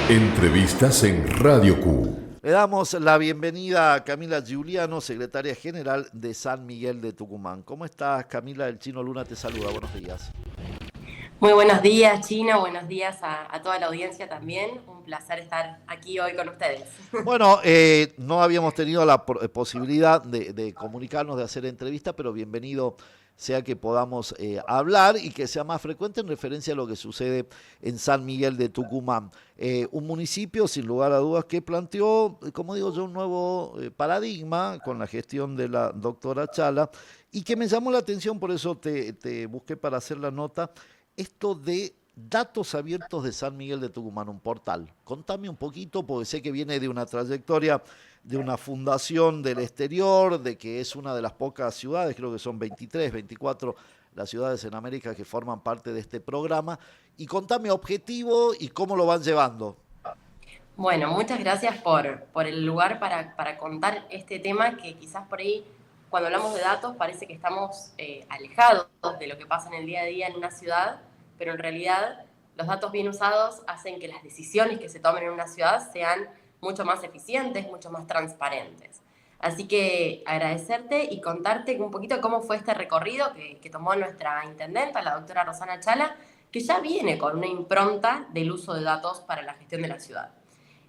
Entrevistas en Radio Q. Le damos la bienvenida a Camila Giuliano, secretaria general de San Miguel de Tucumán. ¿Cómo estás, Camila? El Chino Luna te saluda. Buenos días. Muy buenos días, Chino. Buenos días a toda la audiencia también. Un placer estar aquí hoy con ustedes. Bueno, no habíamos tenido la posibilidad de comunicarnos, de hacer entrevistas, pero bienvenido sea que podamos hablar y que sea más frecuente en referencia a lo que sucede en San Miguel de Tucumán. Un municipio, sin lugar a dudas, que planteó, como digo yo, un nuevo paradigma con la gestión de la doctora Chala y que me llamó la atención, por eso te busqué para hacer la nota, esto de datos abiertos de San Miguel de Tucumán, un portal. Contame un poquito, porque sé que viene de una trayectoria de una fundación del exterior, de que es una de las pocas ciudades, creo que son 23, 24 las ciudades en América que forman parte de este programa. Y contame objetivo y cómo lo van llevando. Bueno, muchas gracias por el lugar para contar este tema que quizás por ahí, cuando hablamos de datos, parece que estamos alejados de lo que pasa en el día a día en una ciudad, pero en realidad los datos bien usados hacen que las decisiones que se tomen en una ciudad sean mucho más eficientes, mucho más transparentes. Así que agradecerte y contarte un poquito cómo fue este recorrido que tomó nuestra intendenta, la doctora Rosana Chala, que ya viene con una impronta del uso de datos para la gestión de la ciudad.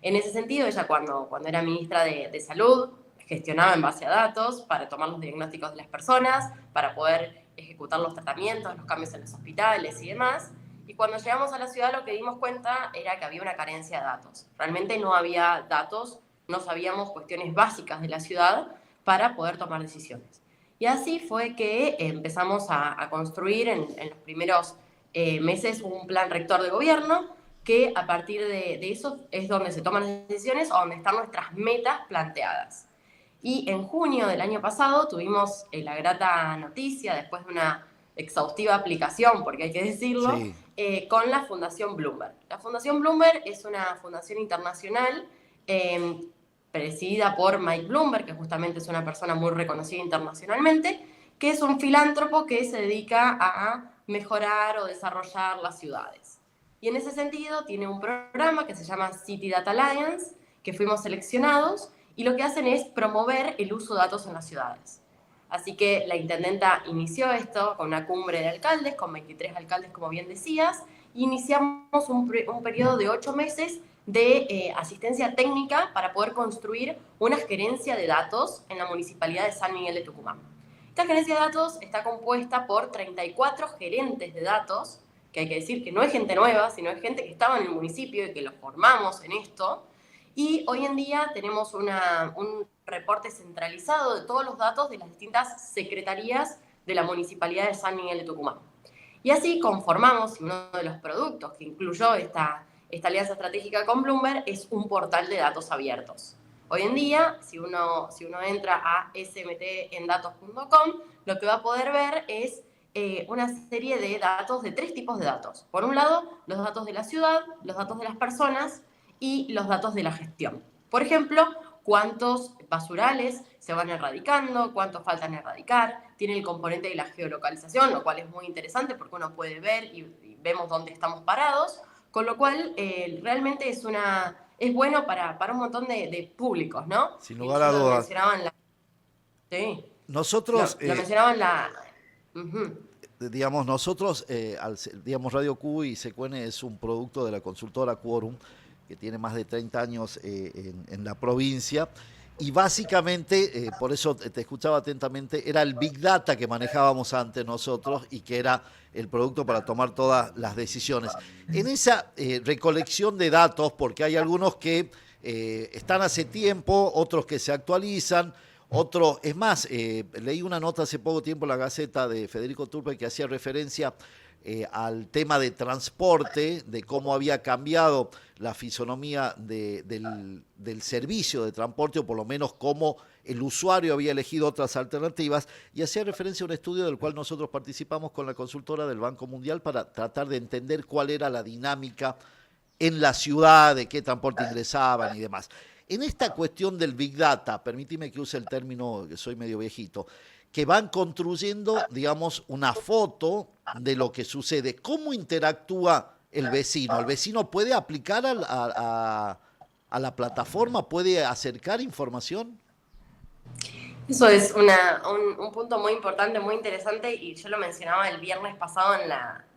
En ese sentido, ella cuando era ministra de Salud, gestionaba en base a datos para tomar los diagnósticos de las personas, para poder ejecutar los tratamientos, los cambios en los hospitales y demás. Y cuando llegamos a la ciudad lo que dimos cuenta era que había una carencia de datos. Realmente no había datos, no sabíamos cuestiones básicas de la ciudad para poder tomar decisiones. Y así fue que empezamos a construir en los primeros meses un plan rector de gobierno que a partir de eso es donde se toman las decisiones o donde están nuestras metas planteadas. Y en junio del año pasado tuvimos la grata noticia, después de una exhaustiva aplicación, porque hay que decirlo, Sí. con la Fundación Bloomberg. La Fundación Bloomberg es una fundación internacional presidida por Mike Bloomberg, que justamente es una persona muy reconocida internacionalmente, que es un filántropo que se dedica a mejorar o desarrollar las ciudades. Y en ese sentido tiene un programa que se llama City Data Alliance, que fuimos seleccionados, y lo que hacen es promover el uso de datos en las ciudades. Así que la intendenta inició esto con una cumbre de alcaldes, con 23 alcaldes, como bien decías, y iniciamos un periodo de 8 meses de asistencia técnica para poder construir una gerencia de datos en la Municipalidad de San Miguel de Tucumán. Esta gerencia de datos está compuesta por 34 gerentes de datos, que hay que decir que no es gente nueva, sino es gente que estaba en el municipio y que los formamos en esto. Y hoy en día tenemos un reporte centralizado de todos los datos de las distintas secretarías de la Municipalidad de San Miguel de Tucumán. Y así conformamos, y uno de los productos que incluyó esta alianza estratégica con Bloomberg es un portal de datos abiertos. Hoy en día, si uno entra a smtendatos.com, lo que va a poder ver es una serie de datos, de 3 tipos de datos. Por un lado, los datos de la ciudad, los datos de las personas y los datos de la gestión. Por ejemplo, cuántos basurales se van erradicando, cuántos faltan erradicar, tiene el componente de la geolocalización, lo cual es muy interesante porque uno puede ver y vemos dónde estamos parados, con lo cual realmente es bueno para un montón de públicos, ¿no? Sin lugar a Incluso lo dudas. mencionaban sí, Nosotros, lo mencionaban digamos, nosotros, digamos, Radio Q y Secuene es un producto de la consultora Quorum, que tiene más de 30 años en la provincia, y básicamente, por eso te escuchaba atentamente, era el Big Data que manejábamos antes nosotros y que era el producto para tomar todas las decisiones. En esa recolección de datos, porque hay algunos que están hace tiempo, otros que se actualizan, otros, es más, leí una nota hace poco tiempo en la Gaceta de Federico Turpe que hacía referencia al tema de transporte, de cómo había cambiado la fisonomía del servicio de transporte, o por lo menos cómo el usuario había elegido otras alternativas, y hacía referencia a un estudio del cual nosotros participamos con la consultora del Banco Mundial para tratar de entender cuál era la dinámica en la ciudad, de qué transporte ingresaban y demás. En esta cuestión del Big Data, permíteme que use el término, que soy medio viejito, que van construyendo, digamos, una foto de lo que sucede. ¿Cómo interactúa el vecino? ¿El vecino puede aplicar a la plataforma? ¿Puede acercar información? Eso es un punto muy importante, muy interesante, y yo lo mencionaba el viernes pasado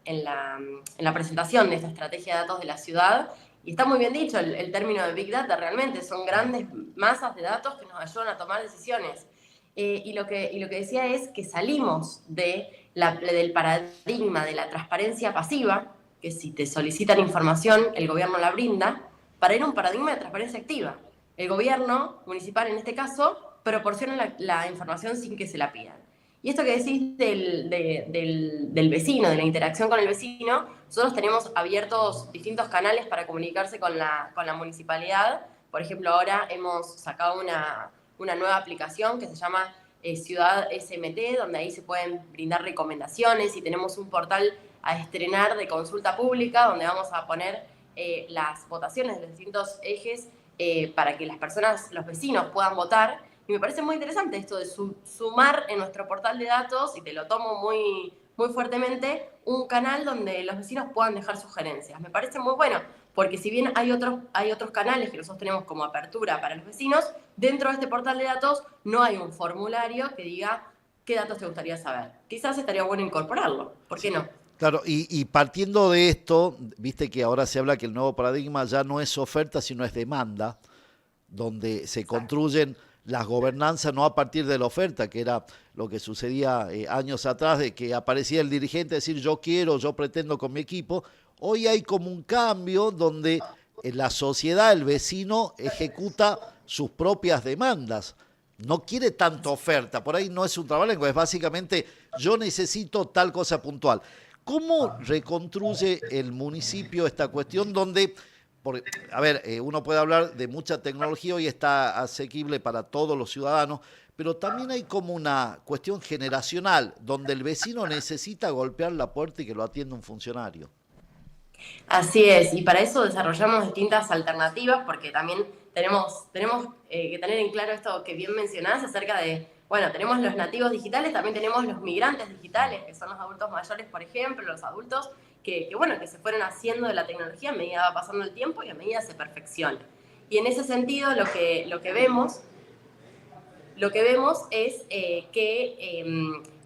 en la presentación de esta estrategia de datos de la ciudad, y está muy bien dicho el término de Big Data. Realmente son grandes masas de datos que nos ayudan a tomar decisiones. Y lo que decía es que salimos del paradigma de la transparencia pasiva, que si te solicitan información, el gobierno la brinda, para ir a un paradigma de transparencia activa. El gobierno municipal, en este caso, proporciona la información sin que se la pidan. Y esto que decís del vecino, de la interacción con el vecino, nosotros tenemos abiertos distintos canales para comunicarse con la municipalidad. Por ejemplo, ahora hemos sacado una nueva aplicación que se llama Ciudad SMT, donde ahí se pueden brindar recomendaciones, y tenemos un portal a estrenar de consulta pública, donde vamos a poner las votaciones de los distintos ejes para que las personas, los vecinos, puedan votar. Y me parece muy interesante esto de sumar en nuestro portal de datos, y te lo tomo muy, muy fuertemente, un canal donde los vecinos puedan dejar sugerencias. Me parece muy bueno, porque si bien hay otros canales que nosotros tenemos como apertura para los vecinos, dentro de este portal de datos no hay un formulario que diga qué datos te gustaría saber. Quizás estaría bueno incorporarlo, ¿por qué no? Claro, y partiendo de esto, viste que ahora se habla que el nuevo paradigma ya no es oferta, sino es demanda, donde se construyen las gobernanzas no a partir de la oferta, que era lo que sucedía años atrás, de que aparecía el dirigente decir yo quiero, yo pretendo con mi equipo. Hoy hay como un cambio donde la sociedad, el vecino, ejecuta sus propias demandas. No quiere tanta oferta, por ahí no es un trabalenguas, es básicamente yo necesito tal cosa puntual. ¿Cómo reconstruye el municipio esta cuestión donde, porque, a ver, uno puede hablar de mucha tecnología, hoy está asequible para todos los ciudadanos, pero también hay como una cuestión generacional, donde el vecino necesita golpear la puerta y que lo atienda un funcionario? Así es, y para eso desarrollamos distintas alternativas, porque también tenemos que tener en claro esto que bien mencionás acerca de, bueno, tenemos los nativos digitales, también tenemos los migrantes digitales, que son los adultos mayores, por ejemplo, los adultos bueno, que se fueron haciendo de la tecnología a medida va pasando el tiempo y a medida se perfecciona. Y en ese sentido lo que vemos es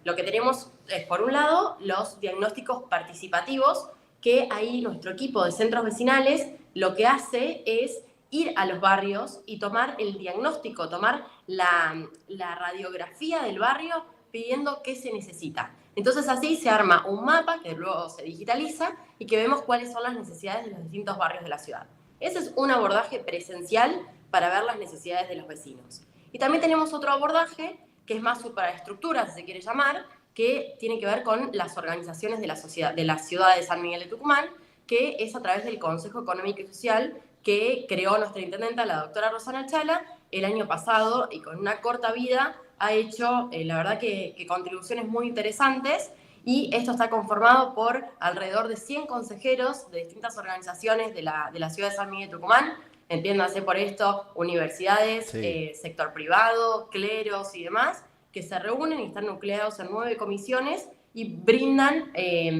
lo que tenemos es, por un lado, los diagnósticos participativos, que ahí nuestro equipo de centros vecinales lo que hace es ir a los barrios y tomar el diagnóstico, tomar la radiografía del barrio pidiendo qué se necesita. Entonces así se arma un mapa que luego se digitaliza y que vemos cuáles son las necesidades de los distintos barrios de la ciudad. Ese es un abordaje presencial para ver las necesidades de los vecinos. Y también tenemos otro abordaje que es más superaestructura, si se quiere llamar, que tiene que ver con las organizaciones de la sociedad, de la ciudad de San Miguel de Tucumán, que es a través del Consejo Económico y Social que creó nuestra intendenta, la doctora Rosana Chala, el año pasado, y con una corta vida ha hecho, la verdad, que contribuciones muy interesantes. Y esto está conformado por alrededor de 100 consejeros de distintas organizaciones de la ciudad de San Miguel de Tucumán. Entiéndase por esto universidades, Sí. sector privado, cleros y demás, que se reúnen y están nucleados en 9 comisiones y brindan,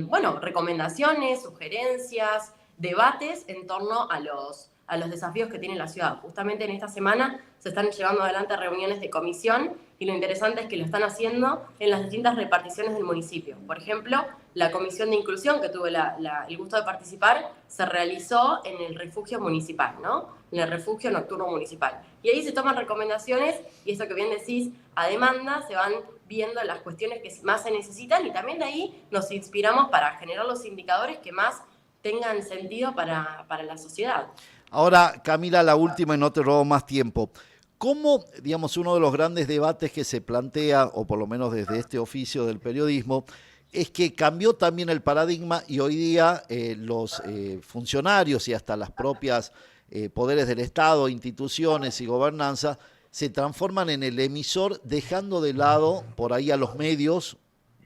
bueno, recomendaciones, sugerencias, debates en torno a los desafíos que tiene la ciudad. Justamente en esta semana se están llevando adelante reuniones de comisión, y lo interesante es que lo están haciendo en las distintas reparticiones del municipio. Por ejemplo, la comisión de inclusión, que tuve el gusto de participar, se realizó en el refugio municipal, ¿no? En el refugio nocturno municipal. Y ahí se toman recomendaciones, y eso que bien decís, a demanda se van viendo las cuestiones que más se necesitan, y también de ahí nos inspiramos para generar los indicadores que más tengan sentido para la sociedad. Ahora, Camila, la última y no te robo más tiempo. ¿Cómo, digamos, uno de los grandes debates que se plantea, o por lo menos desde este oficio del periodismo, es que cambió también el paradigma y hoy día los funcionarios y hasta las propias poderes del Estado, instituciones y gobernanza se transforman en el emisor, dejando de lado por ahí a los medios,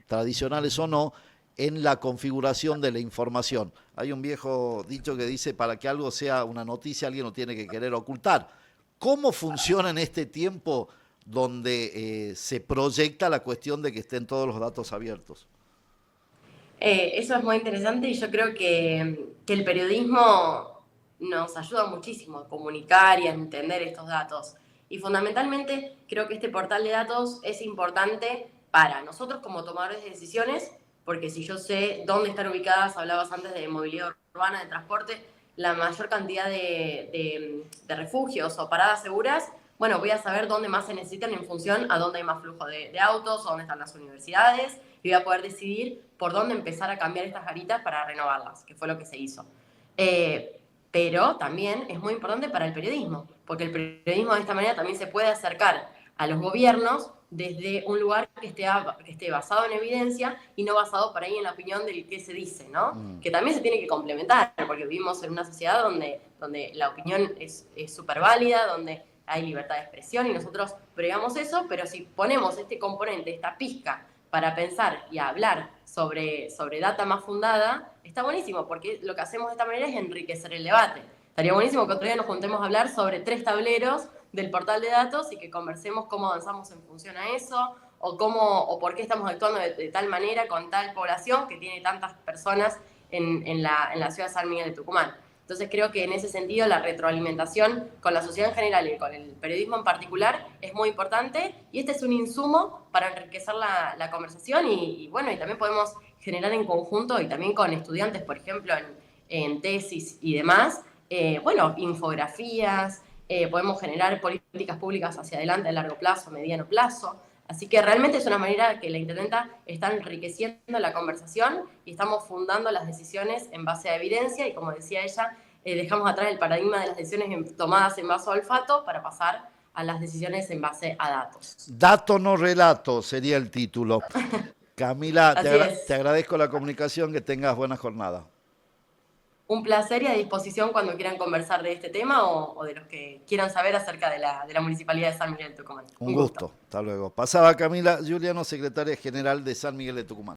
tradicionales o no, en la configuración de la información? Hay un viejo dicho que dice, para que algo sea una noticia, alguien lo tiene que querer ocultar. ¿Cómo funciona en este tiempo donde se proyecta la cuestión de que estén todos los datos abiertos? Eso es muy interesante, y yo creo que que el periodismo nos ayuda muchísimo a comunicar y a entender estos datos. Y fundamentalmente creo que este portal de datos es importante para nosotros como tomadores de decisiones, porque si yo sé dónde están ubicadas, hablabas antes de movilidad urbana, de transporte, la mayor cantidad de refugios o paradas seguras, bueno, voy a saber dónde más se necesitan en función a dónde hay más flujo de autos, o dónde están las universidades, y voy a poder decidir por dónde empezar a cambiar estas garitas para renovarlas, que fue lo que se hizo. Pero también es muy importante para el periodismo, porque el periodismo de esta manera también se puede acercar a los gobiernos desde un lugar que esté basado en evidencia y no basado por ahí en la opinión del que se dice, ¿no? Que también se tiene que complementar, porque vivimos en una sociedad donde la opinión es súper válida, donde hay libertad de expresión y nosotros pregamos eso, pero si ponemos este componente, esta pizca, para pensar y hablar sobre data más fundada, está buenísimo, porque lo que hacemos de esta manera es enriquecer el debate. Estaría buenísimo que otro día nos juntemos a hablar sobre 3 tableros del portal de datos y que conversemos cómo avanzamos en función a eso, o por qué estamos actuando de tal manera con tal población que tiene tantas personas en la ciudad de San Miguel de Tucumán. Entonces creo que en ese sentido la retroalimentación con la sociedad en general y con el periodismo en particular es muy importante, y este es un insumo para enriquecer la conversación y bueno, y también podemos generar en conjunto y también con estudiantes, por ejemplo, en tesis y demás, bueno, infografías, podemos generar políticas públicas hacia adelante a largo plazo, mediano plazo. Así que realmente es una manera que la intendenta está enriqueciendo la conversación y estamos fundando las decisiones en base a evidencia y, como decía ella, dejamos atrás el paradigma de las decisiones tomadas en base a olfato para pasar a las decisiones en base a datos. Dato no relato sería el título. Camila, te agradezco la comunicación, que tengas buena jornada. Un placer y a disposición cuando quieran conversar de este tema o de los que quieran saber acerca de la Municipalidad de San Miguel de Tucumán. Un gusto. Hasta luego. Pasaba Camila Giuliano, secretaria general de San Miguel de Tucumán.